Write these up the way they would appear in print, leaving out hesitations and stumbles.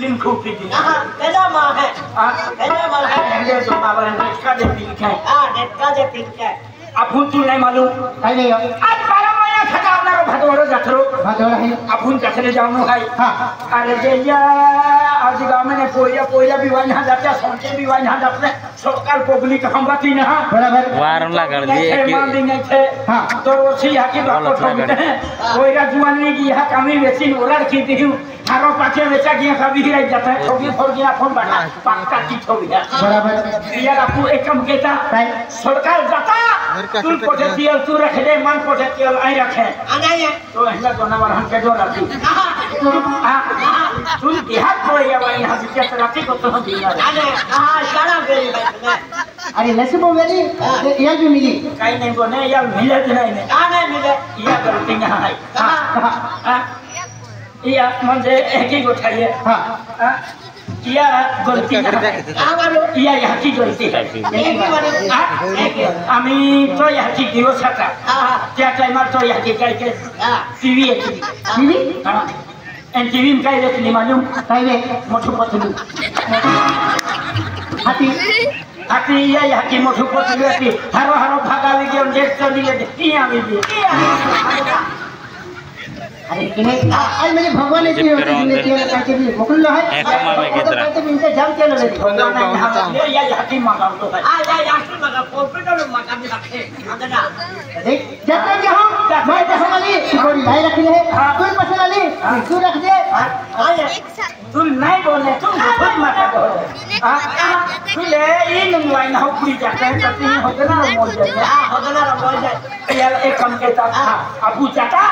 दिन खूब पीती कैसा माँ है कैसा माँ है ये तो मावल नेटका दे पी के नेटका दे पी के अपुन तू नहीं मालूम काय नहीं हो आज 12 महीना खटा अपना भदोरो जाथरो भदोरो है अपुन जाथरे जाऊं भाई हां अरे जैया आज गांव में पोया भी वही ना जाते सोचे भी वही ना जाते सरकार पब्लिक हम बाती ना बराबर वारम लगा दिए कि मान देंगे थे हां तो उसी हकी बात ठोकते हैं कोईरा जुआनी की यह कमी बेची ओलड़ की दी हारो पाछे बेचा गया कभी ही रह जाता है ठोकी फोड़ गया फोन बना पक्का की ठोक गया बराबर यार आपको एक कम कहता सरकार जाता तू पोटेंशियल तू रख दे मन पोटेंशियल आई रखे आना तो ऐसा जानवर हम के दो रखी तू देहात को या वही यहां से रखी को तो दिया आना हां सारा बेरी भाई अरे नसीब वेली ये भी मिली कहीं नहीं बोने यार मिले नहीं आने मिले ये गलती यहाँ है हां या मुझे एक ही उठाइए हां या गलती या यहाँ की गलती है আমি তো यहाँ की दियो सका क्या टाइम तो यहाँ की काय के टीवी है टीवी हां एन टीवी में काय देखनी मालूम काय रे मोटू पतलू हाथी हाथी या यहाँ की मोटू पतलू है हरो हरो भागावी के देख चली है किया भी अरे किने आज मेरे भगवान की होती है कहते भी मुकुल है कहते भी इनका जाम चलो रे भगवान ये या हाथी मांगा तो है आ जा यात्री मगा कॉर्पोरेटर मगा भी रखे अंदर देख जब तक हम मैं तो हमारी थोड़ी लाई रख ले तू पसला ले तू रख दे आ तू नहीं बोले तू खुद मत बोल तू ले इन लाइन हो पूरी जाते हैं तो होते ना मोल जाए होते ना मोल जाए यार एक कम के ता अबू जाता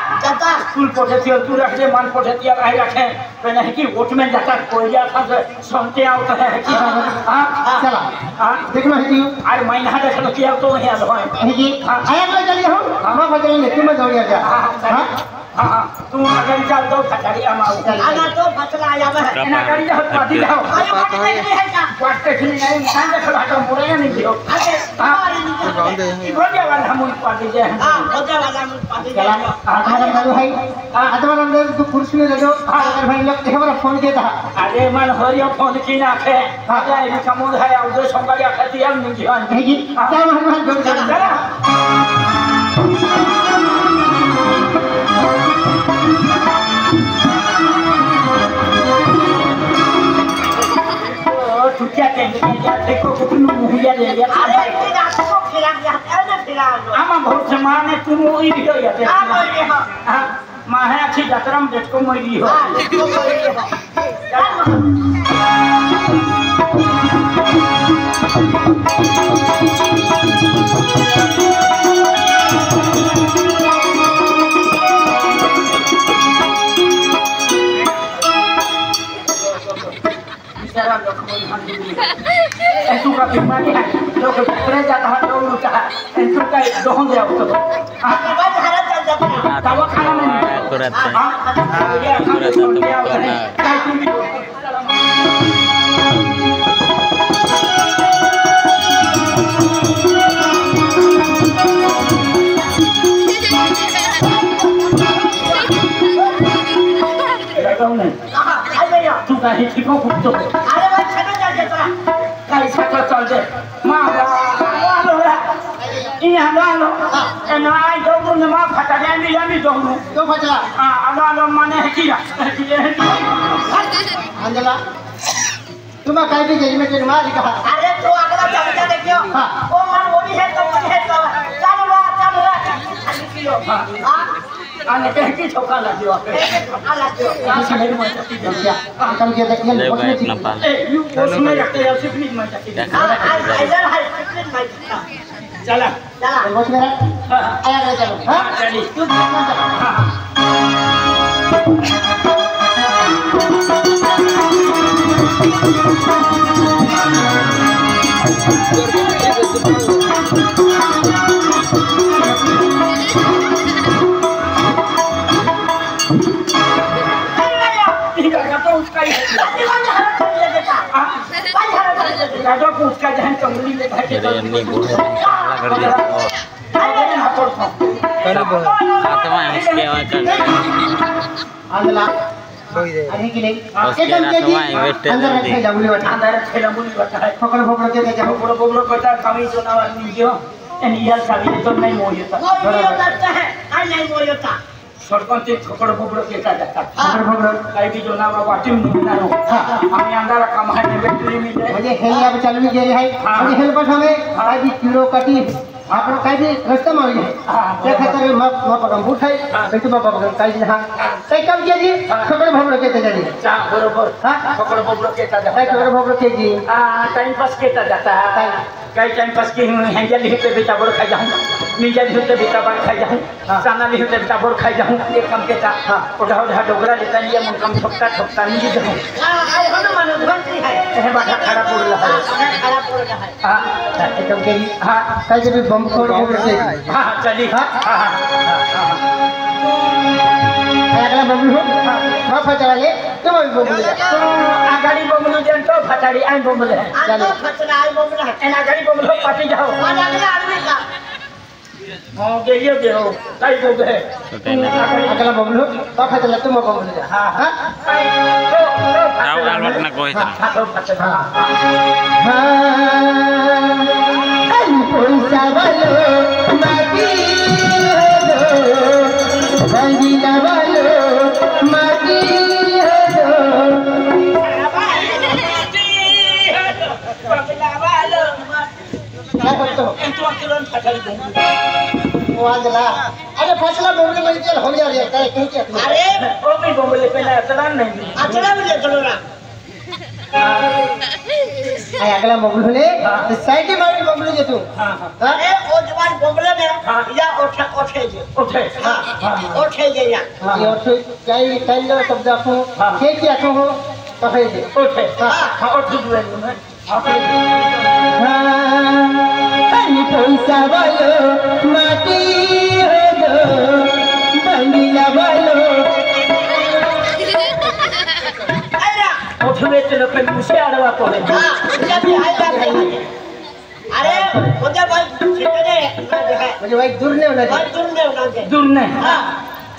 तू पोटेंशियल तू रख दे मन पोटेंशियल आई रखे तो नहीं कि वोट में जाता कोई या था सुनते आता है कि हां चला देख लो है अरे महीना देख लो कि तो है है जी आया ले चलिए हम बजाएंगे तुम दौड़िया जा हां हां तू अगर चल तो खटारी अमाउ आना तो फसला आया है ना करी जाओ पार्टी जाओ अरे बात नहीं है क्या बात नहीं है इंसान देख लो तो बुरा नहीं दियो बोलिए वाला हम पार्टी जे हां होते वाला हम पार्टी चला आधार नंबर भाई आधार नंबर तो कुर्सी में ले लो अगर भाई लोग हमारा फोन के था अरे मन होरियो फोन की ना खे आजा ये समुद है और जो संगाया खाती हम नहीं जान है जी क्या हम जोड़ चला तू क्या कहेंगे देखो कितना मुहिया ले लिया अरे फिरा तो फिरा ना फिरा आमा बहुत समान है तुम वही भी हो जाते हां मां है अच्छी यात्रा में देखो मरी हो हां देखो मरी सारा लोग कोई हम नहीं ऐसू का बीमारी है लोग पकड़े जाता है लोग लूटा है ऐसू का दोहन गया तो बस हरा चल जाता है दवा खाना में तुरंत तू कहीं ठीक हो खुद तो अरे भाई छना चल जाता कहीं छना चल दे मां लो यहाँ लो ना जो तुम मां फटा गया भी दो तो फटला हां लो माने है किया अंजला तुम काय भी जजमेंट में मार कहा अरे तो अगला चलता देखियो ओ मन वो भी है तो चल रहा हां आने के की ठोका लगियो ठोका लगियो किसी मेरे में चक्की दिया कल के देखिए ले भाई अपना पाल यू उसमें रखते हैं सिर्फ में चक्की इधर है कितने भाई चला चला बस मेरा आया चलो हां चली तू राजा को उसका जहन कंगली में बैठे तेरे अन्नी बोल काला कर दिया आत्मा है उसके आवाज कर आंधला अरे कि नहीं उसके एकदम ना के जी तो वहाँ वेस्ट अंदर रखे जाऊंगी बता अंदर खेला मुनी बता है पकड़ पकड़ के ले जाओ बड़ो बड़ो बता कमी सुना वाली जो एन यार साबी तो नहीं मोयता मोयो करता है आई नहीं मोयो था सरपंच खकड़ बबड़ो केता जाता पकड़ पकड़ काई भी जो नाम वाटी में ना हमें अंदर कमाए में बैटरी मिले मुझे हेल अब चालू किया है मुझे हेल पर हमें काय भी किलो कटी आपण काय भी रास्ता में है ते खातिर म पकड़ उठाई बेटू बाबा पकड़ काय जी हां काय काम किया जी खकड़ भबड़ के ते जी चा बरोबर हां खकड़ बबड़ो केता जाता काय खकड़ भबड़ के जी टाइम पास केता जाता है कई टाइम पास की हैंजल लिखते बेटा बोर खा जाऊं मिंजा लिखते बेटा बार खा जाऊं साना लिखते बेटा बोर खा जाऊं एक कम केता ओढ़ा ओढ़ा डोगरा लेता लिया मन कम ठोकता ठोकता नहीं जाऊं आई होना मानो धंत्री है है बाटा खड़ा पड़ रहा है खड़ा पड़ रहा है हां एकदम के हां काय जब बम फोड़ के हां चली हां अगला बबलू मा फचड़ा ले तुम भी बबलू तो आगाड़ी बमलू जन तो फटाड़ी आई बमले चलो फचना आई बोल है एना आगाड़ी बमलो पाटी जाओ माना के आदमी का हां गेलियो दे हो काई बोले अगला बबलू मा फचड़ा तुम बबलू हां हां तो Tahu alwat nak kau itu. तो फटना हां पैसा वालो माटी हो बंगीला वालो माटी काय करतो तो अकेलन फटाड़ी दूंगी वो आजला अरे फसला बबलू में चल हो जा रे काय कहीं क्या अरे ओ भी बमले पे ना चलान नहीं अचला भी ले चलो ना आय अगला बबलू ने साइड मारी बबलू जे तू हां अरे ओ जवान बोले में या उठे जे उठे हां उठे जे या ये और काय काय लो शब्द को के क्या को तो है जे उठे हां उठ जुए में पैसा वालो माटी हो बंगीला वालो उठवे चलो पे मुझे अड़वा पड़े हां जब आई बात है अरे मुझे भाई छिटे दे मुझे भाई दूर नहीं होना भाई दूर नहीं होना चाहिए दूर नहीं हां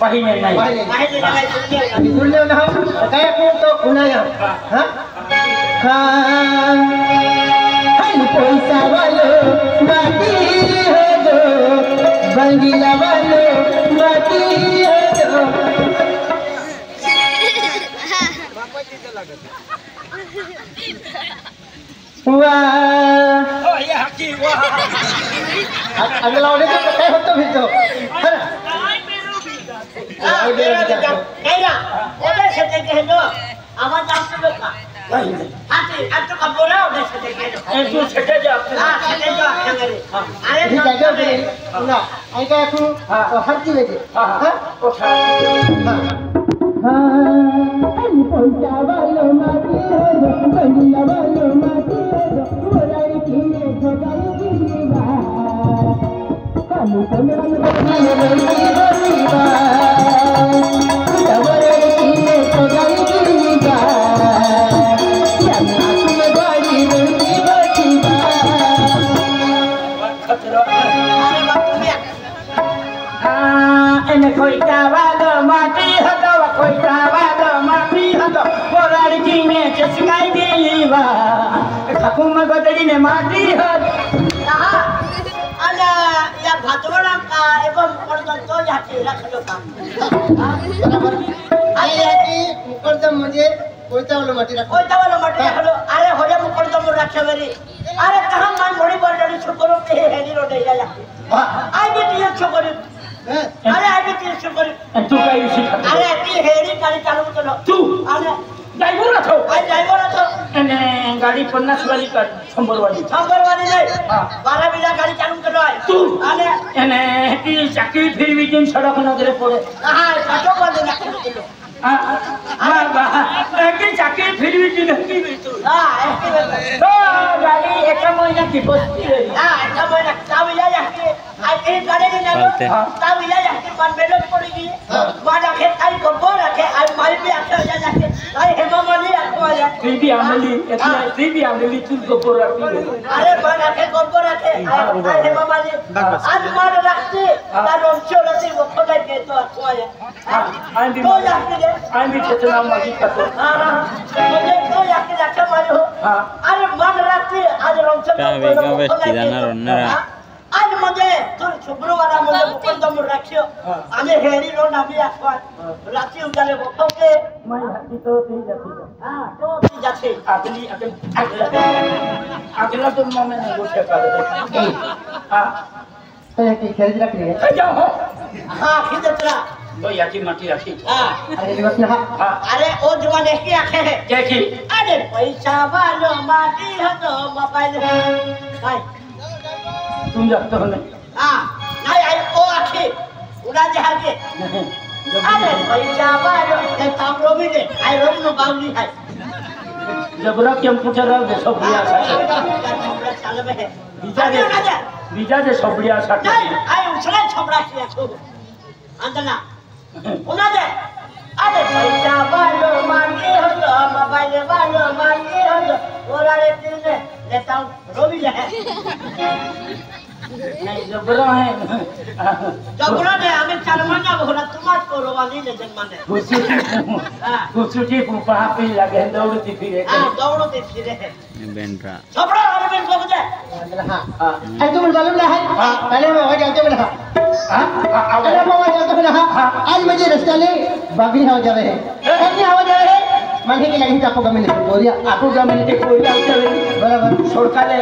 पहिने नहीं भाई ने लगा दूर नहीं होना दूर नहीं होना हम काय को तो उना या हां हां पैसा वालो माटी हो बंगीला वालो माटी हो वाह ओ ये हकी वाह अगला वाले तो काय होतं भी तो हां कैरा ओदे से देखे दो आवाज आप तो का हाथी आज तो कबोरा ओदे से देखे दो ए तू छटे जा हां छटे जो आखंगरे अरे ठीक है जो ना आई का को हर की वेजे हां हां उठा पैसा वालो माटी हो बंगीला वालो माटी हो मोराई की में ठोकाई दीवा हम कमरा में रही होईबा मोराई की में ठोकाई दीवा या आंख में गाड़ी रही बचीबा खतरा अरे बापू मिया हां एने कोई कावालो माटी हतो कोई कावालो माटी हतो मोराड़ी की में चसकाई दीवा खकुम गदड़ी ने माटी हो कहा अला या भातोड़ा का एवं पर्दन तो जाते रख लो काम बराबर आई है कि मुकदम मुझे कोईता वाला माटी रखो ओय तवलो मटे हलो अरे होरे मुकदम रखे मेरी अरे कहां मन मोड़ी बंडड़ी छोकरो के हेली रो दे जा आई बेटी छोकरी अरे आई बेटी छोकरी तू काय शिखा अरे ती हेली गाड़ी चालू करो तू अरे ड्राइवर थो आई ड्राइवर तो एने गाड़ी 50 वाली कर 100 वाली नंबर वाली नहीं हां 12 बिला गाड़ी चालू करो आई तू अरे एने की चाकरी फिर भी दिन सड़क नजरे पड़े कहां काटो बंद ना करो हां हां की चाकरी फिर भी दिन की तू हां ऐसे तो गाड़ी एक महीना की बसती है हां ऐसा मैं ताविला जाके आई कहीं गाड़ी नहीं चलते। ना ताविला जाके मन में लोग पड़ेगी वहां जाके आई को बोल रखे आई माल पे आके जाके आई हेमा मनी आको आ जाके भी आंगली इतने ती भी आंगली चुल गोबर रखती है अरे मान रखे गोबर रखे अरे बाबा जी आज मान रखते तार वंशो रखते वो खोले के तो अच्छा है तो याकी दे आई भी कितना मजी का तो मुझे तो याकी रखे मारो अरे मान रखते आज वंशो आज मुझे तो शुक्रवार मुझे मुकुल दम रखियो आने हेरी रो नामी आखवान राती उजाले वो के मैं हाथी तो ती जाती हां तो ती जाते अगला तो मैं नहीं उठे कर हां तो ये खरीद रख लिए जाओ हां खिदतरा तो याची माटी रखी हां अरे बस ना अरे ओ जवान एक ही आंखें है क्या की अरे पैसा वालो माटी हो तो मोबाइल भाई तुम जानते हो नहीं हां नहीं आई ओ आंखें उड़ा जहां के अरे पैसा वालो ये तामरो भी दे आई रोम नो बाउली है जबरा कंप्यूटर रह दे सब लिया साल में है बीजा जे सब लिया साथ नहीं आई उसने छबड़ा किया तो अंदना उना दे अरे पैसा वालो मांगे हो तो मोबाइल वालो मांगे हो तो ओरा रे ने लेता हूं रोबी ले नहीं जबरा है जबरा ने हमें चरमाना बोला तुमार को रोवाली ले जन्माने कुछुटी पुपा पे लगे दौड़ती फिरे हां दौड़ते फिरे है बेंड्रा छबड़ा और में को दे हां अरे तुम मालूम है पहले मैं वहां जाते बना अरे मैं वहां जाते बना आज मुझे रास्ता ले बागी हो जावे है कितनी हो जावे है मांगे के लगी आपको गमिल कोरिया आपको गमिल के कोरिया उतरे बराबर सरकारे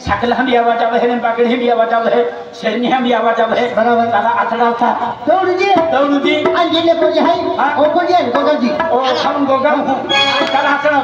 सकल हम बिया बाटा है बागड़ी बिया बाटा है शेरनी हम बिया बाटा है बराबर ताला अथड़ा था दौड़ जी आज ये ले को है ओ को जी गोगा जी ओ हम गोगा हूं ताला अथड़ा